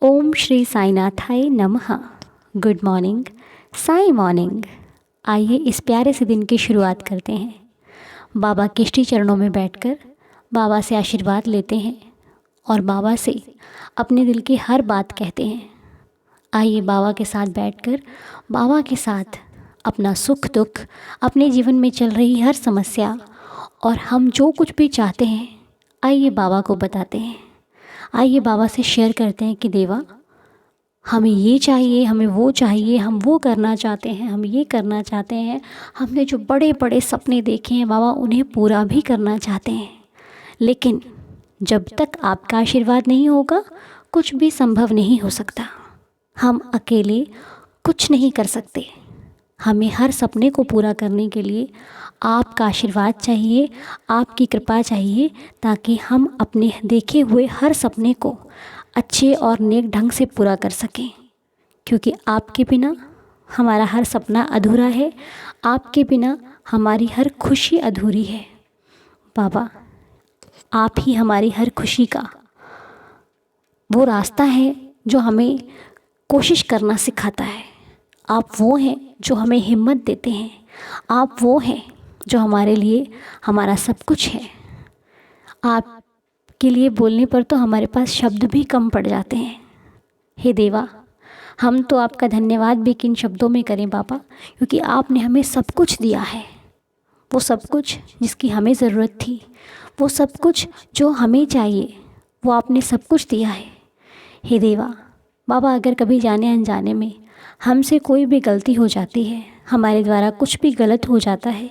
ओम श्री साईनाथाय नमः। Good morning, Sai morning. आइए इस प्यारे से दिन की शुरुआत करते हैं। बाबा के श्री चरणों में बैठकर बाबा से आशीर्वाद लेते हैं और बाबा से अपने दिल की हर बात कहते हैं। आइए बाबा के साथ बैठकर बाबा के साथ अपना सुख दुख, अपने जीवन में चल रही हर समस्या और हम जो कुछ भी चाहते हैं, आइए बाबा को बताते हैं। आइए बाबा से शेयर करते हैं कि देवा, हमें ये चाहिए, हमें वो चाहिए, हम वो करना चाहते हैं, हम ये करना चाहते हैं। हमने जो बड़े बड़े सपने देखे हैं बाबा, उन्हें पूरा भी करना चाहते हैं, लेकिन जब तक आपका आशीर्वाद नहीं होगा कुछ भी संभव नहीं हो सकता। हम अकेले कुछ नहीं कर सकते। हमें हर सपने को पूरा करने के लिए आपका आशीर्वाद चाहिए, आपकी कृपा चाहिए, ताकि हम अपने देखे हुए हर सपने को अच्छे और नेक ढंग से पूरा कर सकें। क्योंकि आपके बिना हमारा हर सपना अधूरा है, आपके बिना हमारी हर खुशी अधूरी है। बाबा, आप ही हमारी हर खुशी का वो रास्ता है जो हमें कोशिश करना सिखाता है। आप वो हैं जो हमें हिम्मत देते हैं। आप वो हैं जो हमारे लिए हमारा सब कुछ है। आपके लिए बोलने पर तो हमारे पास शब्द भी कम पड़ जाते हैं। हे देवा, हम तो आपका धन्यवाद भी किन शब्दों में करें बाबा, क्योंकि आपने हमें सब कुछ दिया है। वो सब कुछ जिसकी हमें ज़रूरत थी, वो सब कुछ जो हमें चाहिए, वो आपने सब कुछ दिया है। हे देवा बाबा, अगर कभी जाने अनजाने में हमसे कोई भी गलती हो जाती है, हमारे द्वारा कुछ भी गलत हो जाता है,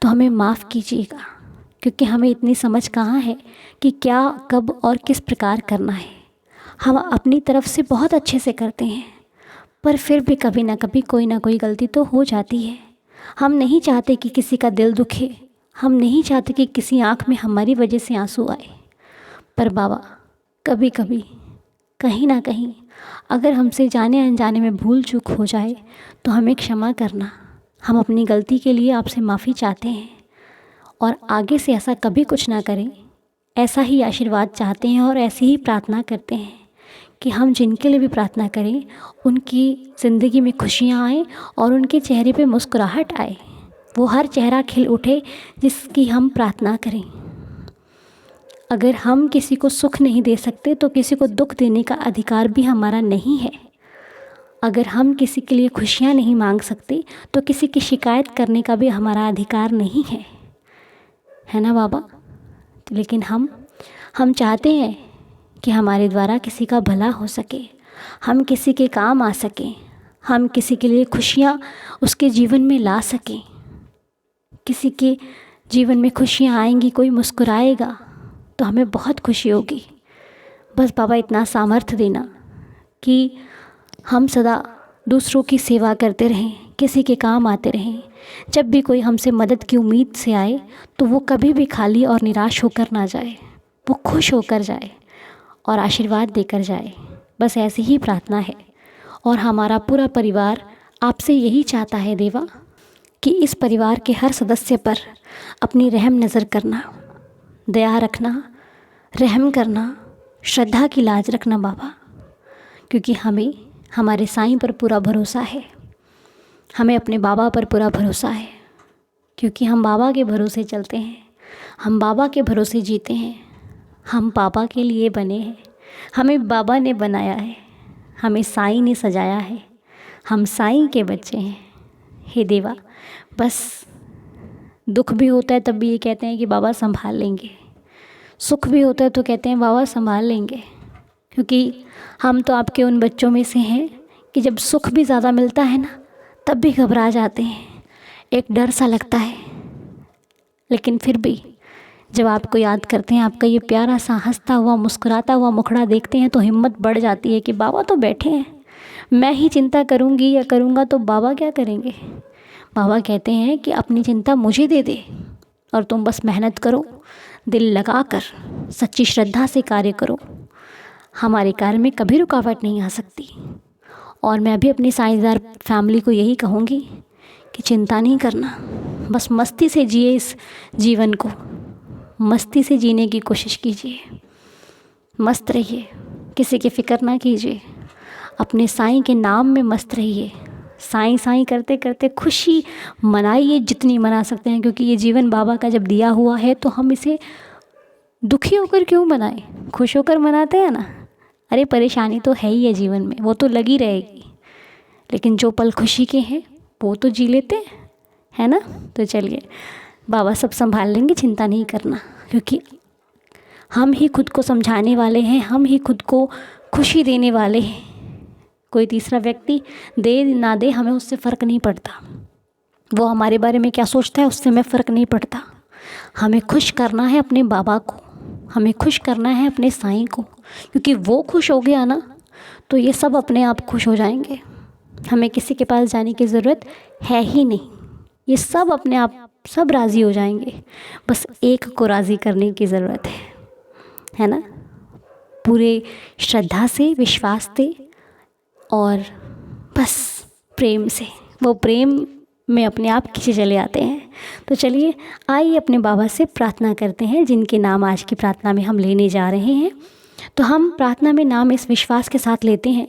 तो हमें माफ़ कीजिएगा। क्योंकि हमें इतनी समझ कहाँ है कि क्या, कब और किस प्रकार करना है। हम अपनी तरफ से बहुत अच्छे से करते हैं, पर फिर भी कभी ना कभी कोई ना कोई गलती तो हो जाती है। हम नहीं चाहते कि किसी का दिल दुखे, हम नहीं चाहते कि किसी आँख में हमारी वजह से आंसू आए। पर बाबा, कभी कभी कहीं ना कहीं अगर हमसे जाने अनजाने में भूल चूक हो जाए तो हमें क्षमा करना। हम अपनी गलती के लिए आपसे माफ़ी चाहते हैं और आगे से ऐसा कभी कुछ ना करें, ऐसा ही आशीर्वाद चाहते हैं और ऐसी ही प्रार्थना करते हैं कि हम जिनके लिए भी प्रार्थना करें उनकी ज़िंदगी में खुशियाँ आएँ और उनके चेहरे पे मुस्कुराहट आए। वो हर चेहरा खिल उठे जिसकी हम प्रार्थना करें। अगर हम किसी को सुख नहीं दे सकते तो किसी को दुख देने का अधिकार भी हमारा नहीं है। अगर हम किसी के लिए खुशियाँ नहीं मांग सकते तो किसी की शिकायत करने का भी हमारा अधिकार नहीं है ना बाबा। लेकिन हम चाहते हैं कि हमारे द्वारा किसी का भला हो सके, हम किसी के काम आ सकें, हम किसी के लिए खुशियाँ उसके जीवन में ला सकें। किसी के जीवन में खुशियाँ आएंगी, कोई मुस्कुराएगा तो हमें बहुत खुशी होगी। बस बाबा इतना सामर्थ्य देना कि हम सदा दूसरों की सेवा करते रहें, किसी के काम आते रहें। जब भी कोई हमसे मदद की उम्मीद से आए तो वो कभी भी खाली और निराश होकर ना जाए, वो खुश होकर जाए और आशीर्वाद देकर जाए। बस ऐसी ही प्रार्थना है और हमारा पूरा परिवार आपसे यही चाहता है देवा कि इस परिवार के हर सदस्य पर अपनी रहम नज़र करना, दया रखना, रहम करना, श्रद्धा की लाज रखना बाबा। क्योंकि हमें हमारे साईं पर पूरा भरोसा है, हमें अपने बाबा पर पूरा भरोसा है। क्योंकि हम बाबा के भरोसे चलते हैं, हम बाबा के भरोसे जीते हैं, हम बाबा के लिए बने हैं, हमें बाबा ने बनाया है, हमें साईं ने सजाया है, हम साईं के बच्चे हैं। हे देवा, बस दुख भी होता है तब भी ये कहते हैं कि बाबा संभाल लेंगे, सुख भी होता है तो कहते हैं बाबा संभाल लेंगे। क्योंकि हम तो आपके उन बच्चों में से हैं कि जब सुख भी ज़्यादा मिलता है ना, तब भी घबरा जाते हैं, एक डर सा लगता है। लेकिन फिर भी जब आपको याद करते हैं, आपका ये प्यारा सा हंसता हुआ मुस्कुराता हुआ मुखड़ा देखते हैं तो हिम्मत बढ़ जाती है कि बाबा तो बैठे हैं, मैं ही चिंता करूँगी या करूँगा तो बाबा क्या करेंगे। बाबा कहते हैं कि अपनी चिंता मुझे दे दे और तुम बस मेहनत करो, दिल लगाकर सच्ची श्रद्धा से कार्य करो, हमारे कार्य में कभी रुकावट नहीं आ सकती। और मैं भी अपनी साईंदार फैमिली को यही कहूँगी कि चिंता नहीं करना, बस मस्ती से जिए, इस जीवन को मस्ती से जीने की कोशिश कीजिए, मस्त रहिए। किसी की फ़िक्र ना कीजिए, अपने साईं के नाम में मस्त रहिए। साईं साईं करते करते खुशी मनाइए जितनी मना सकते हैं, क्योंकि ये जीवन बाबा का जब दिया हुआ है तो हम इसे दुखी होकर क्यों मनाएं, खुश होकर मनाते हैं ना। अरे परेशानी तो है ही है जीवन में, वो तो लगी रहेगी, लेकिन जो पल खुशी के हैं वो तो जी लेते हैं, है ना। तो चलिए, बाबा सब संभाल लेंगे, चिंता नहीं करना, क्योंकि हम ही खुद को समझाने वाले हैं, हम ही खुद को खुशी देने वाले हैं। कोई तीसरा व्यक्ति दे ना दे, हमें उससे फ़र्क नहीं पड़ता। वो हमारे बारे में क्या सोचता है उससे हमें फ़र्क नहीं पड़ता। हमें खुश करना है अपने बाबा को, हमें खुश करना है अपने साईं को, क्योंकि वो खुश हो गया ना तो ये सब अपने आप खुश हो जाएंगे। हमें किसी के पास जाने की ज़रूरत है ही नहीं, ये सब अपने आप सब राज़ी हो जाएंगे। बस एक को राज़ी करने की ज़रूरत है ना। पूरे श्रद्धा से, विश्वास से और बस प्रेम से, वो प्रेम में अपने आप खींचे चले आते हैं। तो चलिए आइए अपने बाबा से प्रार्थना करते हैं, जिनके नाम आज की प्रार्थना में हम लेने जा रहे हैं। तो हम प्रार्थना में नाम इस विश्वास के साथ लेते हैं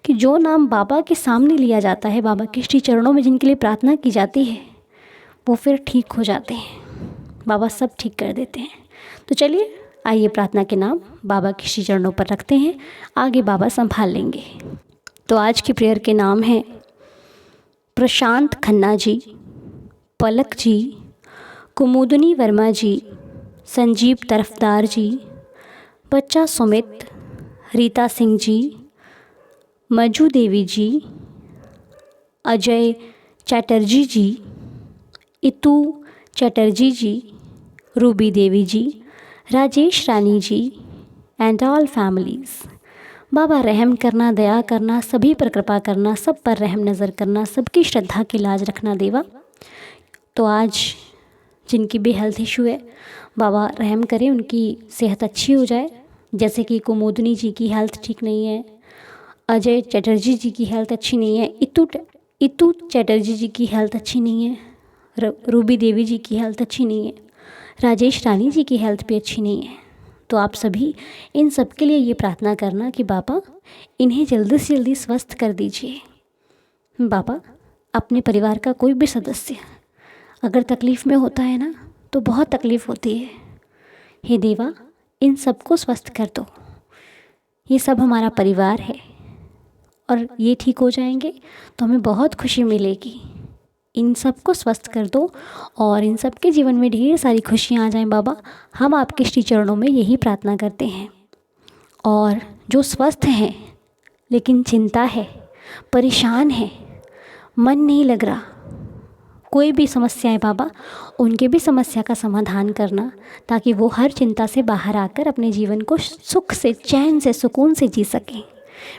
कि जो नाम बाबा के सामने लिया जाता है, बाबा के श्री चरणों में जिनके लिए प्रार्थना की जाती है, वो फिर ठीक हो जाते हैं। बाबा सब ठीक कर देते हैं। तो चलिए आइए प्रार्थना के नाम बाबा के श्री चरणों पर रखते हैं, आगे बाबा संभाल लेंगे। तो आज की प्रेयर के नाम हैं प्रशांत खन्ना जी, पलक जी, कुमुदनी वर्मा जी, संजीव तरफदार जी, बच्चा Sumit, Rita Singh ji, Maju Devi ji, Ajay Chatterjee ji, Itu Chatterjee ji, Ruby Devi ji, Rajesh Rani ji and all families. Baba रहम करना, दया करना, सभी पर कृपा करना, सब पर रहम नज़र करना, सबकी श्रद्धा की लाज रखना देवा। तो आज जिनकी भी हेल्थ इशू है, बाबा रहम करें, उनकी सेहत अच्छी हो जाए। जैसे कि कुमुदनी जी की हेल्थ ठीक नहीं है, अजय चैटर्जी जी की हेल्थ अच्छी नहीं है, इतू चैटर्जी जी की हेल्थ अच्छी नहीं है, रूबी देवी जी की हेल्थ अच्छी नहीं है, राजेश रानी जी की हेल्थ भी अच्छी नहीं है। तो आप सभी इन सब के लिए ये प्रार्थना करना कि बाबा इन्हें जल्दी से जल्दी स्वस्थ कर दीजिए। बाबा अपने परिवार का कोई भी सदस्य अगर तकलीफ़ में होता है ना, तो बहुत तकलीफ़ होती है। हे देवा, इन सबको स्वस्थ कर दो। ये सब हमारा परिवार है और ये ठीक हो जाएंगे तो हमें बहुत खुशी मिलेगी। इन सबको स्वस्थ कर दो और इन सब के जीवन में ढेर सारी खुशियाँ आ जाएं बाबा। हम आपके श्री चरणों में यही प्रार्थना करते हैं। और जो स्वस्थ हैं लेकिन चिंता है, परेशान है, मन नहीं लग रहा, कोई भी समस्या है बाबा, उनके भी समस्या का समाधान करना, ताकि वो हर चिंता से बाहर आकर अपने जीवन को सुख से, चैन से, सुकून से जी सकें।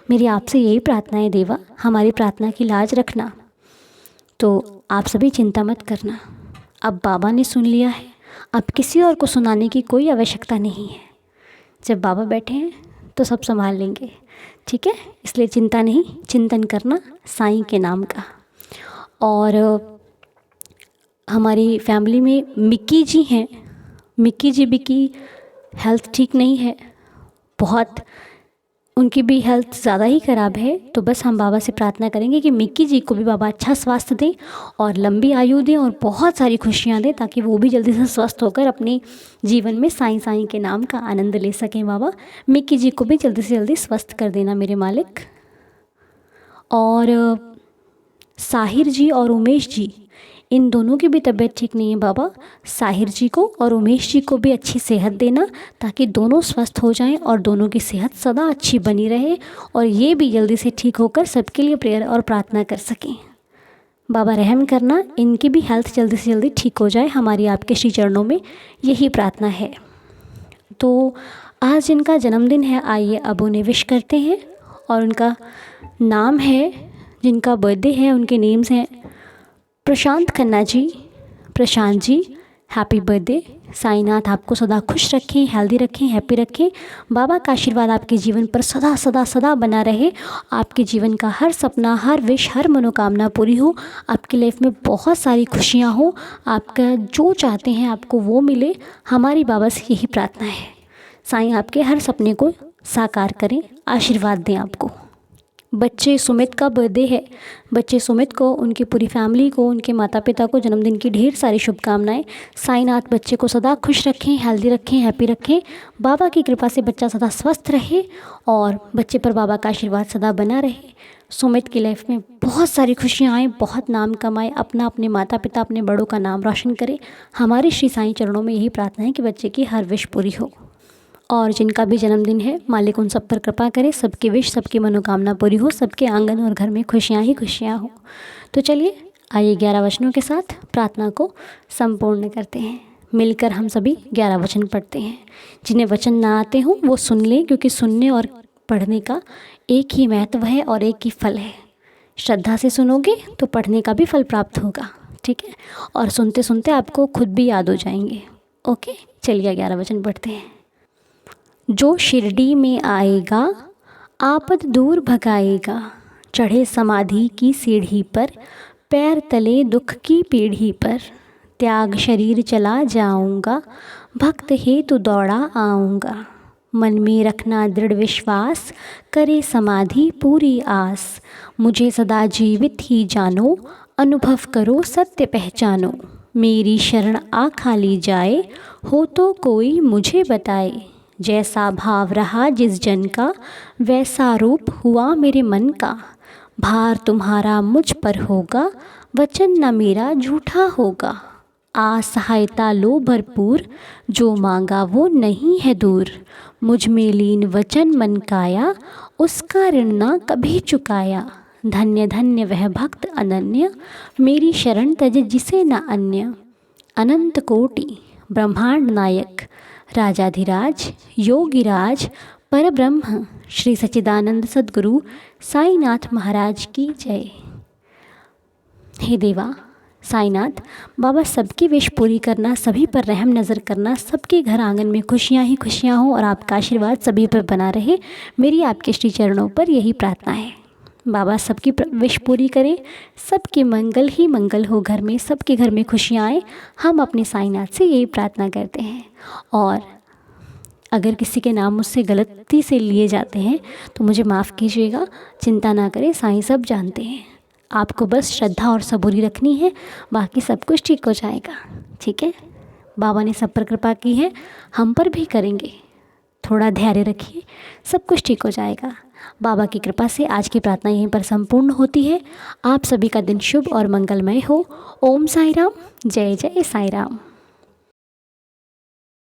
मेरी आपसे यही प्रार्थना है देवा, हमारी प्रार्थना की लाज रखना। तो आप सभी चिंता मत करना, अब बाबा ने सुन लिया है, अब किसी और को सुनाने की कोई आवश्यकता नहीं है। जब बाबा बैठे हैं तो सब संभाल लेंगे, ठीक है। इसलिए चिंता नहीं, चिंतन करना साईं के नाम का। और हमारी फैमिली में मिक्की जी हैं, मिक्की जी भी की हेल्थ ठीक नहीं है, बहुत उनकी भी हेल्थ ज़्यादा ही ख़राब है। तो बस हम बाबा से प्रार्थना करेंगे कि मिक्की जी को भी बाबा अच्छा स्वास्थ्य दें और लंबी आयु दें और बहुत सारी खुशियाँ दें, ताकि वो भी जल्दी से स्वस्थ होकर अपने जीवन में साईं साईं के नाम का आनंद ले सकें। बाबा मिक्की जी को भी जल्दी से जल्दी स्वस्थ कर देना मेरे मालिक। और साहिर जी और उमेश जी, इन दोनों की भी तबीयत ठीक नहीं है बाबा। साहिर जी को और उमेश जी को भी अच्छी सेहत देना, ताकि दोनों स्वस्थ हो जाएं और दोनों की सेहत सदा अच्छी बनी रहे और ये भी जल्दी से ठीक होकर सबके लिए प्रेयर और प्रार्थना कर सकें। बाबा रहम करना, इनकी भी हेल्थ जल्दी से जल्दी ठीक हो जाए, हमारी आपके श्री चरणों में यही प्रार्थना है। तो आज जिनका जन्मदिन है, आइए अब उन्हें विश करते हैं। और उनका नाम है, जिनका बर्थडे है, उनके नेम्स हैं प्रशांत खन्ना जी। Prashant ji happy birthday. साईनाथ आपको सदा खुश रखें, हेल्दी रखें, हैप्पी रखें। बाबा का आशीर्वाद आपके जीवन पर सदा सदा सदा बना रहे। आपके जीवन का हर सपना, हर विश, हर मनोकामना पूरी हो। आपकी लाइफ में बहुत सारी खुशियाँ हो, आपका जो चाहते हैं आपको वो मिले। हमारी बाबा से यही प्रार्थना है। साईं आपके हर सपने को साकार करें, आशीर्वाद दें आपको। बच्चे सुमित का बर्थडे है, बच्चे सुमित को, उनकी पूरी फैमिली को, उनके माता पिता को जन्मदिन की ढेर सारी शुभकामनाएं। साईनाथ बच्चे को सदा खुश रखें, हेल्दी रखें, हैप्पी रखें। बाबा की कृपा से बच्चा सदा स्वस्थ रहे और बच्चे पर बाबा का आशीर्वाद सदा बना रहे। सुमित की लाइफ में बहुत सारी खुशियाँ आएँ, बहुत नाम कमाए, अपना, अपने माता पिता, अपने बड़ों का नाम रोशन करे। हमारे श्री साईं चरणों में यही प्रार्थना है कि बच्चे की हर विश पूरी हो। और जिनका भी जन्मदिन है, मालिक उन सब पर कृपा करे, सबकी विश, सबकी मनोकामना पूरी हो, सबके आंगन और घर में खुशियाँ ही खुशियाँ हो। तो चलिए आइए 11 वचनों के साथ प्रार्थना को संपूर्ण करते हैं। मिलकर हम सभी 11 वचन पढ़ते हैं। जिन्हें वचन ना आते हों वो सुन लें, क्योंकि सुनने और पढ़ने का एक ही महत्व है और एक ही फल है। श्रद्धा से सुनोगे तो पढ़ने का भी फल प्राप्त होगा, ठीक है, और सुनते सुनते आपको खुद भी याद हो जाएंगे। ओके, चलिए 11 वचन पढ़ते हैं। जो शिरडी में आएगा आपद दूर भगाएगा, चढ़े समाधि की सीढ़ी पर, पैर तले दुख की पीढ़ी पर, त्याग शरीर चला जाऊंगा, भक्त हेतु दौड़ा आऊंगा, मन में रखना दृढ़ विश्वास, करे समाधि पूरी आस, मुझे सदा जीवित ही जानो, अनुभव करो सत्य पहचानो, मेरी शरण आ खाली जाए, हो तो कोई मुझे बताए, जैसा भाव रहा जिस जन का, वैसा रूप हुआ मेरे मन का, भार तुम्हारा मुझ पर होगा, वचन न मेरा झूठा होगा, आ सहायता लो भरपूर, जो मांगा वो नहीं है दूर, मुझ में लीन वचन मन काया, उसका ऋण न कभी चुकाया, धन्य धन्य वह भक्त अनन्य, मेरी शरण तज जिसे न अन्य, अनंत कोटि ब्रह्मांड नायक, राजाधिराज योगिराज परब्रह्म श्री सच्चिदानंद सद्गुरु साईनाथ महाराज की जय। हे देवा साईनाथ, बाबा सबकी विश पूरी करना, सभी पर रहम नज़र करना, सबके घर आंगन में खुशियाँ ही खुशियाँ हों और आपका आशीर्वाद सभी पर बना रहे। मेरी आपके श्री चरणों पर यही प्रार्थना है। बाबा सबकी विश पूरी करे, सबके मंगल ही मंगल हो, घर में सबके घर में खुशियाँ आए। हम अपने साईनाथ से यही प्रार्थना करते हैं। और अगर किसी के नाम मुझसे गलती से लिए जाते हैं तो मुझे माफ़ कीजिएगा, चिंता ना करें, साईं सब जानते हैं। आपको बस श्रद्धा और सबूरी रखनी है, बाकी सब कुछ ठीक हो जाएगा, ठीक है। बाबा ने सब पर कृपा की है, हम पर भी करेंगे। थोड़ा धैर्य रखिए, सब कुछ ठीक हो जाएगा। बाबा की कृपा से आज की प्रार्थना यहीं पर संपूर्ण होती है। आप सभी का दिन शुभ और मंगलमय हो। ओम साई राम, जय जय साई राम।